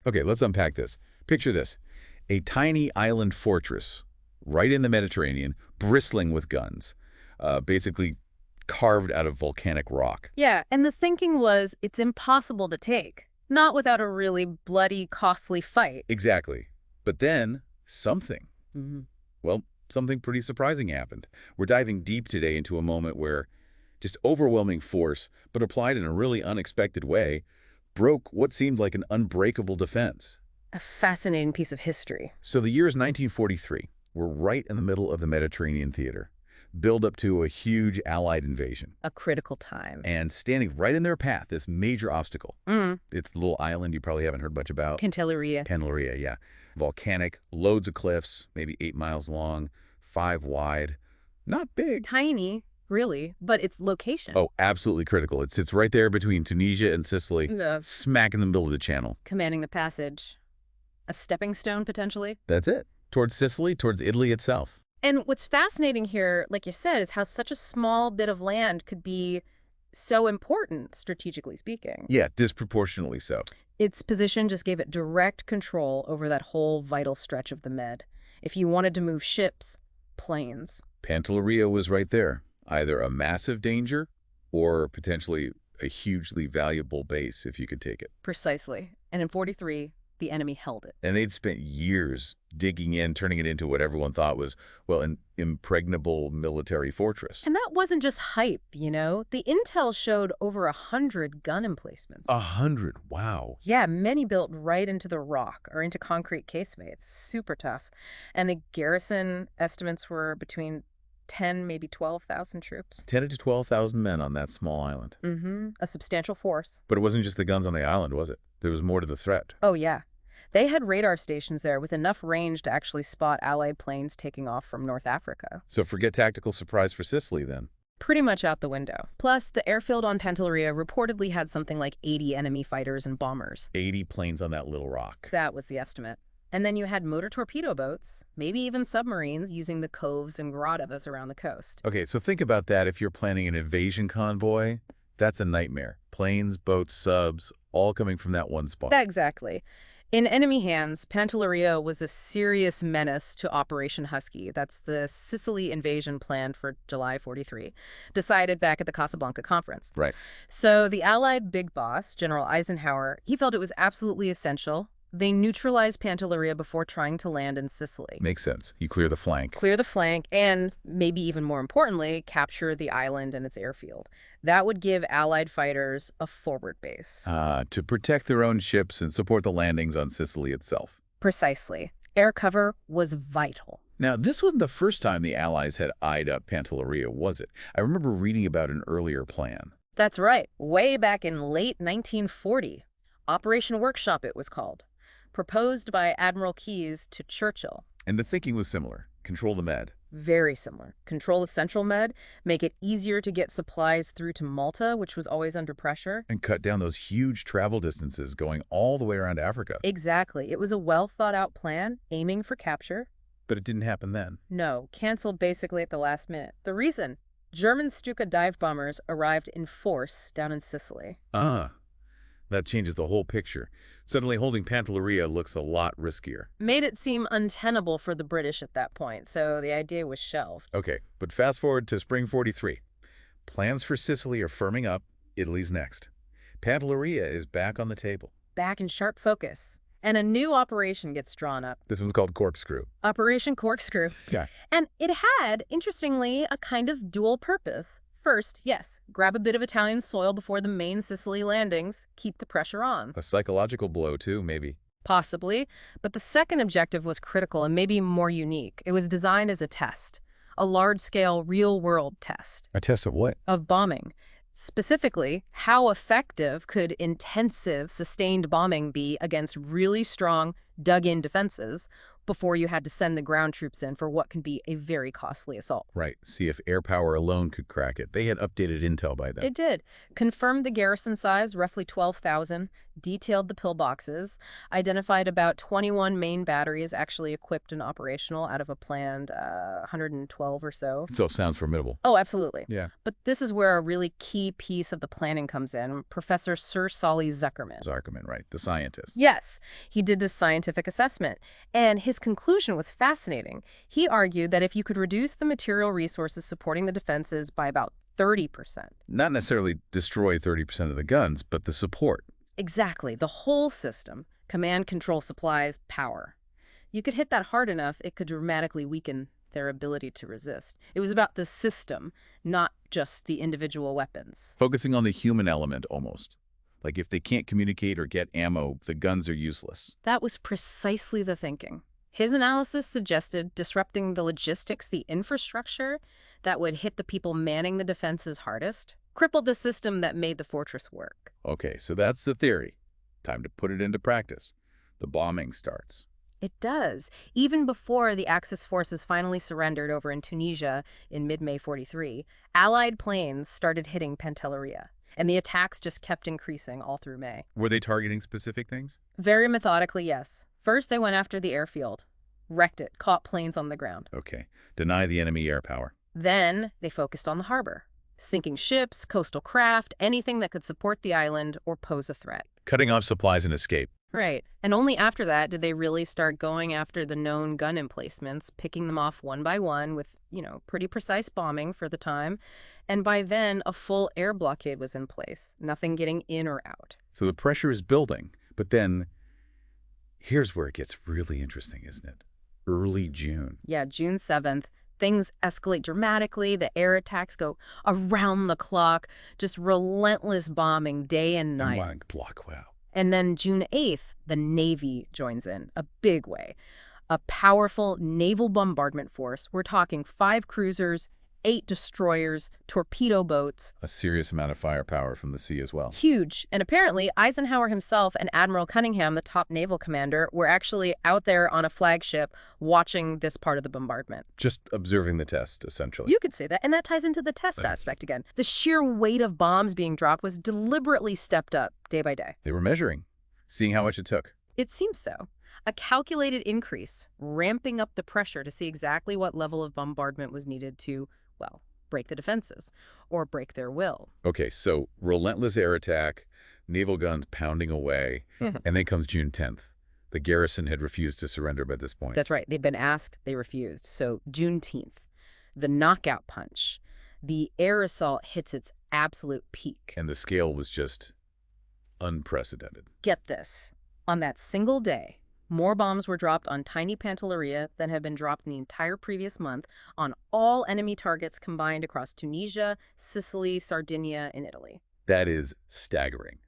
Okay, let's unpack this. Picture this. A tiny island fortress right in the Mediterranean, bristling with guns, basically carved out of volcanic rock. Yeah, and the thinking was it's impossible to take, not without a really bloody, costly fight. Exactly. But then, something. Hmm. Well, something pretty surprising happened. We're diving deep today into a moment where just overwhelming force, but applied in a really unexpected way, broke what seemed like an unbreakable defense. A fascinating piece of history. So the year is 1943. We're right in the middle of the Mediterranean theater, build up to a huge Allied invasion. A critical time. And standing right in their path, this major obstacle. Mm. It's the little island you probably haven't heard much about. Pantelleria. Pantelleria, yeah. Volcanic, loads of cliffs, maybe 8 miles long, 5 wide. Not big. Tiny, really, but its location. Oh, absolutely critical. It sits right there between Tunisia and Sicily, Yeah. smack in the middle of the channel. Commanding the passage. A stepping stone, potentially. That's it. Towards Sicily, towards Italy itself. And what's fascinating here, like you said, is how such a small bit of land could be so important, strategically speaking. Yeah, disproportionately so. Its position just gave it direct control over that whole vital stretch of the Med. If you wanted to move ships, planes. Pantelleria was right there. Either a massive danger or potentially a hugely valuable base if you could take it. Precisely. And in 43, the enemy held it. And they'd spent years digging in, turning it into what everyone thought was, well, an impregnable military fortress. And that wasn't just hype, you know? The intel showed over 100 gun emplacements. 100, wow. Yeah, many built right into the rock or into concrete casemates. Super tough. And the garrison estimates were between 10, maybe 12,000 troops. 10 to 12,000 men on that small island. Mm-hmm. A substantial force. But it wasn't just the guns on the island, was it? There was more to the threat. Oh, yeah. They had radar stations there with enough range to actually spot Allied planes taking off from North Africa. So forget tactical surprise for Sicily then. Pretty much out the window. Plus, the airfield on Pantelleria reportedly had something like 80 enemy fighters and bombers. 80 planes on that little rock. That was the estimate. And then you had motor torpedo boats, maybe even submarines using the coves and grottos around the coast. Okay, so think about that if you're planning an invasion convoy. That's a nightmare. Planes, boats, subs, all coming from that one spot. Exactly. In enemy hands, Pantelleria was a serious menace to Operation Husky. That's the Sicily invasion planned for July 43, decided back at the Casablanca Conference. Right. So the Allied big boss, General Eisenhower, he felt it was absolutely essential. They neutralized Pantelleria before trying to land in Sicily. Makes sense. You clear the flank. Clear the flank and, maybe even more importantly, capture the island and its airfield. That would give Allied fighters a forward base. To protect their own ships and support the landings on Sicily itself. Precisely. Air cover was vital. Now, this wasn't the first time the Allies had eyed up Pantelleria, was it? I remember reading about an earlier plan. That's right. Way back in late 1940. Operation Workshop, it was called. Proposed by Admiral Keyes to Churchill. And the thinking was similar. Control the Med. Very similar. Control the Central Med, make it easier to get supplies through to Malta, which was always under pressure. And cut down those huge travel distances going all the way around Africa. Exactly. It was a well-thought-out plan, aiming for capture. But it didn't happen then. No, canceled basically at the last minute. The reason? German Stuka dive bombers arrived in force down in Sicily. That changes the whole picture. Suddenly holding Pantelleria looks a lot riskier. Made it seem untenable for the British at that point, so the idea was shelved. Okay, but fast forward to spring 43. Plans for Sicily are firming up. Italy's next. Pantelleria is back on the table. Back in sharp focus. And a new operation gets drawn up. This one's called Corkscrew. Operation Corkscrew. Yeah. And it had, interestingly, a kind of dual purpose. First, yes, grab a bit of Italian soil before the main Sicily landings, keep the pressure on. A psychological blow, too, maybe. Possibly. But the second objective was critical and maybe more unique. It was designed as a test. A large-scale, real-world test. A test of what? Of bombing. Specifically, how effective could intensive, sustained bombing be against really strong, dug-in defenses, before you had to send the ground troops in for what can be a very costly assault. Right. See if air power alone could crack it. They had updated intel by then. It did. Confirmed the garrison size, roughly 12,000, detailed the pillboxes, identified about 21 main batteries actually equipped and operational out of a planned 112 or so. So it sounds formidable. Oh, absolutely. Yeah. But this is where a really key piece of the planning comes in. Professor Sir Solly Zuckerman. Zuckerman, right. The scientist. Yes, he did this scientific assessment, and his conclusion was fascinating. He argued that if you could reduce the material resources supporting the defenses by about 30%. Not necessarily destroy 30% of the guns, but the support. Exactly, the whole system, command, control, supplies, power. You could hit that hard enough, it could dramatically weaken their ability to resist. It was about the system, not just the individual weapons. Focusing on the human element almost. Like if they can't communicate or get ammo, the guns are useless. That was precisely the thinking. His analysis suggested disrupting the logistics, the infrastructure that would hit the people manning the defenses hardest, crippled the system that made the fortress work. Okay, so that's the theory. Time to put it into practice. The bombing starts. It does. Even before the Axis forces finally surrendered over in Tunisia in mid-May 43, Allied planes started hitting Pantelleria, and the attacks just kept increasing all through May. Were they targeting specific things? Very methodically, yes. First, they went after the airfield, wrecked it, caught planes on the ground. Okay, deny the enemy air power. Then they focused on the harbor, sinking ships, coastal craft, anything that could support the island or pose a threat. Cutting off supplies and escape. Right. And only after that did they really start going after the known gun emplacements, picking them off one by one with, pretty precise bombing for the time. And by then, a full air blockade was in place, nothing getting in or out. So the pressure is building. But then, here's where it gets really interesting, isn't it? Early June. Yeah, June 7th. Things escalate dramatically. The air attacks go around the clock, just relentless bombing day and night. One block, wow. And then June 8th, the Navy joins in a big way. A powerful naval bombardment force. We're talking 5 cruisers, 8 destroyers, torpedo boats. A serious amount of firepower from the sea as well. Huge. And apparently, Eisenhower himself and Admiral Cunningham, the top naval commander, were actually out there on a flagship watching this part of the bombardment. Just observing the test, essentially. You could say that. And that ties into the test aspect again. The sheer weight of bombs being dropped was deliberately stepped up day by day. They were measuring, seeing how much it took. It seems so. A calculated increase, ramping up the pressure to see exactly what level of bombardment was needed to, break the defenses or break their will. Okay, so relentless air attack, naval guns pounding away, and then comes June 10th. The garrison had refused to surrender by this point. That's right. They'd been asked, they refused. So Juneteenth, the knockout punch, the air assault hits its absolute peak. And the scale was just unprecedented. Get this. On that single day, more bombs were dropped on tiny Pantelleria than had been dropped in the entire previous month on all enemy targets combined across Tunisia, Sicily, Sardinia, and Italy. That is staggering.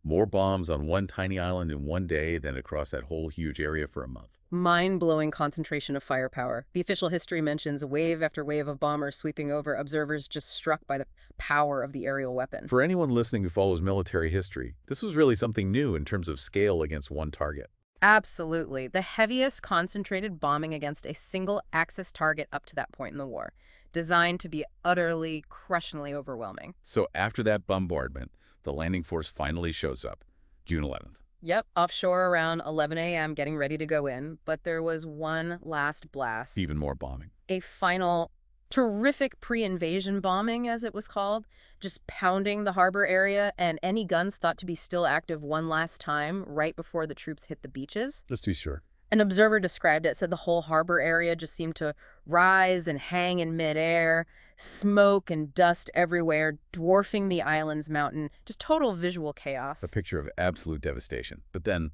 More bombs on one tiny island in one day than across that whole huge area for a month. Mind-blowing concentration of firepower. The official history mentions wave after wave of bombers sweeping over, observers just struck by the power of the aerial weapon. For anyone listening who follows military history, this was really something new in terms of scale against one target. Absolutely. The heaviest concentrated bombing against a single Axis target up to that point in the war, designed to be utterly, crushingly overwhelming. So after that bombardment, the landing force finally shows up, June 11th. Yep, offshore around 11 a.m., getting ready to go in, but there was one last blast. Even more bombing. A final terrific pre-invasion bombing, as it was called, just pounding the harbor area and any guns thought to be still active one last time right before the troops hit the beaches. Let's be sure. An observer described it, said the whole harbor area just seemed to rise and hang in midair, smoke and dust everywhere, dwarfing the island's mountain, just total visual chaos. A picture of absolute devastation. But then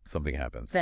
something happens.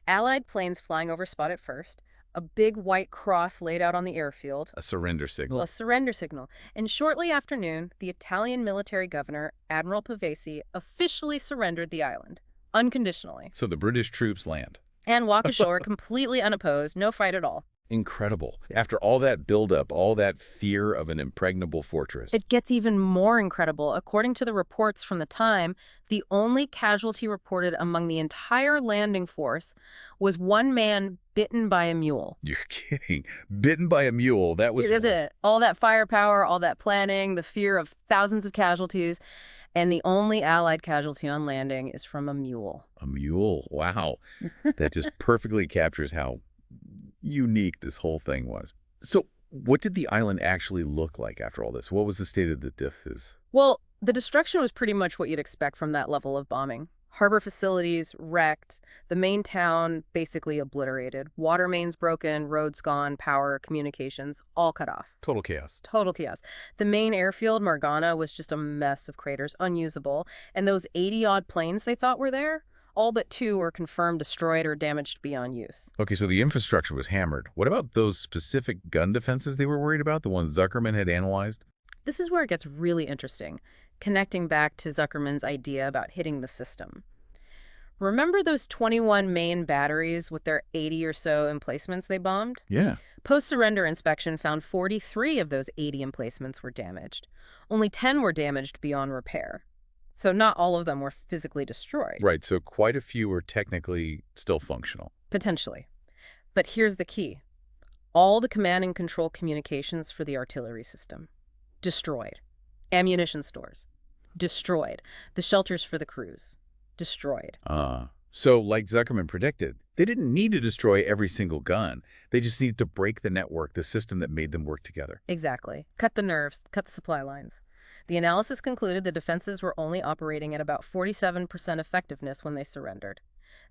Allied planes flying over spot at first, a big white cross laid out on the airfield. A surrender signal. A surrender signal. And shortly after noon, the Italian military governor, Admiral Pavesi, officially surrendered the island, unconditionally. So the British troops land. And walk ashore completely unopposed, no fight at all. Incredible. After all that buildup, all that fear of an impregnable fortress. It gets even more incredible. According to the reports from the time, the only casualty reported among the entire landing force was one man bitten by a mule. You're kidding. Bitten by a mule. That was That's it. All that firepower, all that planning, the fear of thousands of casualties, and the only Allied casualty on landing is from a mule. a mule. Wow. That just perfectly captures how unique this whole thing was. So what did the island actually look like after all this? What was the state of the diffs? Well, the destruction was pretty much what you'd expect from that level of bombing. Harbor facilities wrecked, the main town basically obliterated, water mains broken, roads gone, power, communications, all cut off. Total chaos. Total chaos. The main airfield, Margana, was just a mess of craters, unusable, and those 80-odd planes they thought were there, all but 2 were confirmed destroyed or damaged beyond use. Okay, so the infrastructure was hammered. What about those specific gun defenses they were worried about, the ones Zuckerman had analyzed? This is where it gets really interesting, connecting back to Zuckerman's idea about hitting the system. Remember those 21 main batteries with their 80 or so emplacements they bombed? Yeah. Post-surrender inspection found 43 of those 80 emplacements were damaged. Only 10 were damaged beyond repair. So not all of them were physically destroyed. Right, so quite a few were technically still functional. Potentially. But here's the key. All the command and control communications for the artillery system. Destroyed. Ammunition stores. Destroyed. The shelters for the crews. Destroyed. So like Zuckerman predicted, they didn't need to destroy every single gun. They just needed to break the network, the system that made them work together. Exactly. Cut the nerves, cut the supply lines. The analysis concluded the defenses were only operating at about 47% effectiveness when they surrendered.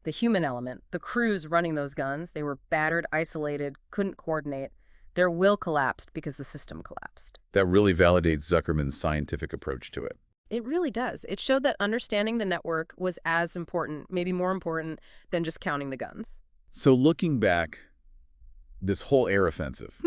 The human element, the crews running those guns, they were battered, isolated, couldn't coordinate. Their will collapsed because the system collapsed. That really validates Zuckerman's scientific approach to it. It really does. It showed that understanding the network was as important, maybe more important, than just counting the guns. So looking back, this whole air offensive,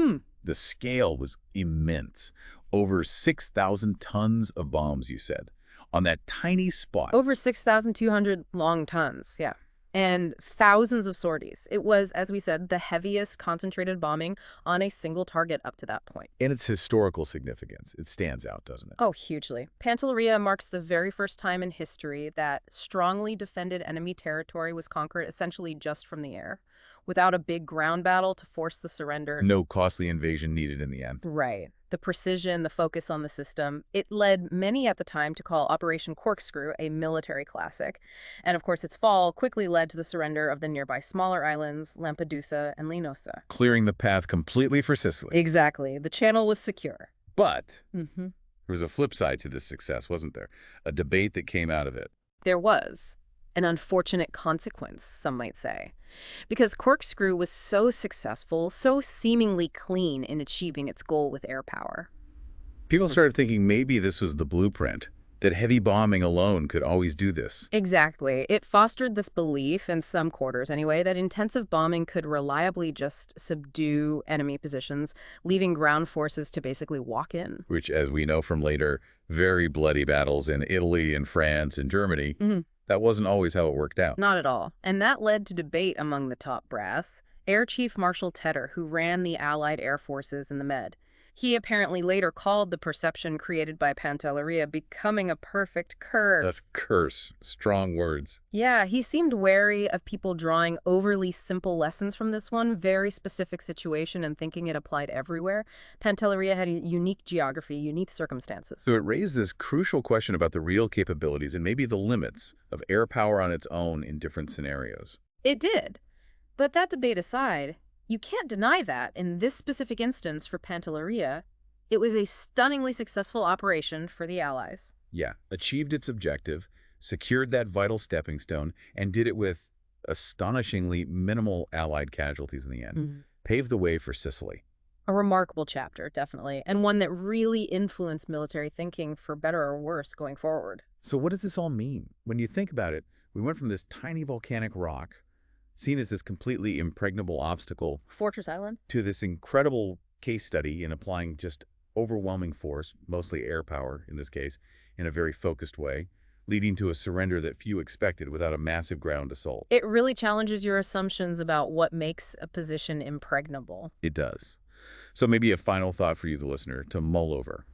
the scale was immense. Over 6,000 tons of bombs, you said, on that tiny spot. Over 6,200 long tons, yeah. And thousands of sorties. It was, as we said, the heaviest concentrated bombing on a single target up to that point. And its historical significance. It stands out, doesn't it? Oh, hugely. Pantelleria marks the very first time in history that strongly defended enemy territory was conquered essentially just from the air, without a big ground battle to force the surrender. No costly invasion needed in the end. Right. The precision, the focus on the system, it led many at the time to call Operation Corkscrew a military classic. And of course, its fall quickly led to the surrender of the nearby smaller islands, Lampedusa and Linosa. Clearing the path completely for Sicily. Exactly. The channel was secure. But there was a flip side to this success, wasn't there? A debate that came out of it. There was. An unfortunate consequence, some might say. Because Corkscrew was so successful, so seemingly clean in achieving its goal with air power. People started thinking maybe this was the blueprint, that heavy bombing alone could always do this. Exactly. It fostered this belief, in some quarters anyway, that intensive bombing could reliably just subdue enemy positions, leaving ground forces to basically walk in. Which, as we know from later very bloody battles in Italy and France and Germany, that wasn't always how it worked out. Not at all. And that led to debate among the top brass. Air Chief Marshal Tedder, who ran the Allied air forces in the Med, he apparently later called the perception created by Pantelleria becoming a perfect curve. That's curse. Strong words. Yeah, he seemed wary of people drawing overly simple lessons from this one very specific situation and thinking it applied everywhere. Pantelleria had a unique geography, unique circumstances. So it raised this crucial question about the real capabilities and maybe the limits of air power on its own in different scenarios. It did. But that debate aside, you can't deny that, in this specific instance for Pantelleria, it was a stunningly successful operation for the Allies. Yeah, achieved its objective, secured that vital stepping stone, and did it with astonishingly minimal Allied casualties in the end. Paved the way for Sicily. A remarkable chapter, definitely, and one that really influenced military thinking for better or worse going forward. So what does this all mean? When you think about it, we went from this tiny volcanic rock, seen as this completely impregnable obstacle, Fortress Island? to this incredible case study in applying just overwhelming force, mostly air power in this case, in a very focused way. leading to a surrender that few expected without a massive ground assault. It really challenges your assumptions about what makes a position impregnable. It does. So maybe a final thought for you, the listener, to mull over.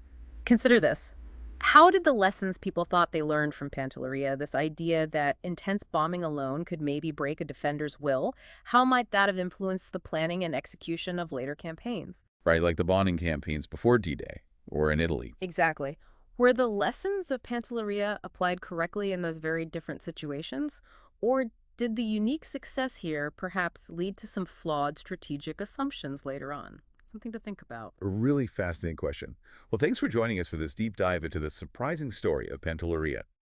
Consider this. How did the lessons people thought they learned from Pantelleria, this idea that intense bombing alone could maybe break a defender's will, how might that have influenced the planning and execution of later campaigns? Right, like the bombing campaigns before D-Day or in Italy. Exactly. Were the lessons of Pantelleria applied correctly in those very different situations? Or did the unique success here perhaps lead to some flawed strategic assumptions later on? Something to think about. A really fascinating question. Well, thanks for joining us for this deep dive into the surprising story of Pantelleria.